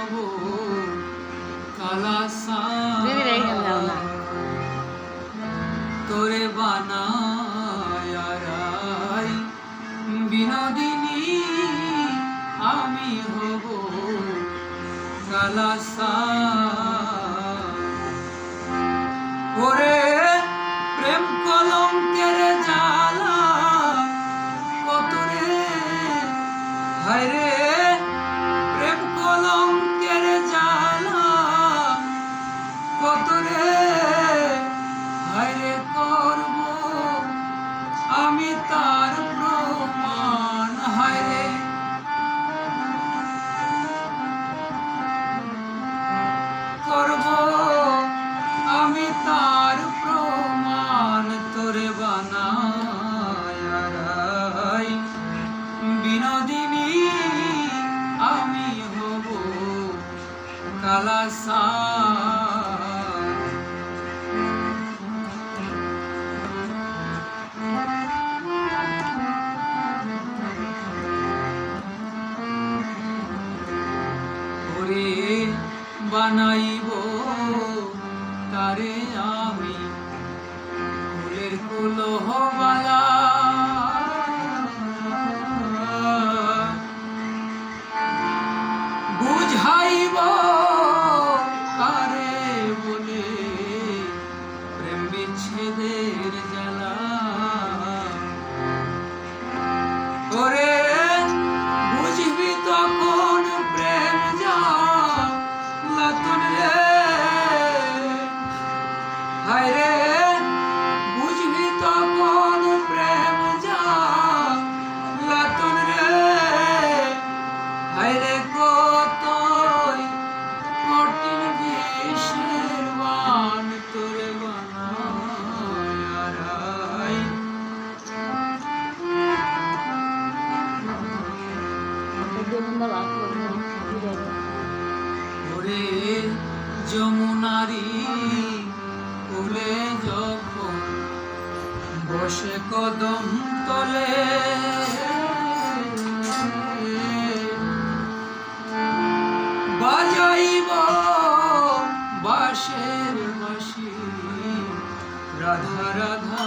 হব কালাসা তোরে বানায় বিনোদিনী আমি হব কালাসা ওরে প্রেম কলঙ্কের জ্বালা কত রে হায় রে প্রেম কলঙ্কের জ্বালা কত রে হায় রে করব আমি তার প্রমাণ হায় রে করব আমি তার প্রমাণ তোরে বানায় বিনোদিনী আমি হব কালাসা ওরে বানাইব তারে আমি ফুলের কুলহবালা বুঝাইব কারে বলে প্রেম বিচ্ছেদের জ্বালা ওরে বুঝবি তখন প্রেম জ্বালাতন রে হায় রে বুঝবি তখন প্রেম জ্বালাতন রে হায় রে কতই কঠিন বিষের বান তোরে বানায় ওরে যমুনারি কুলে যখন বসে কদম তলে বাজাইব বাঁশের বাঁশি রাধা রাধা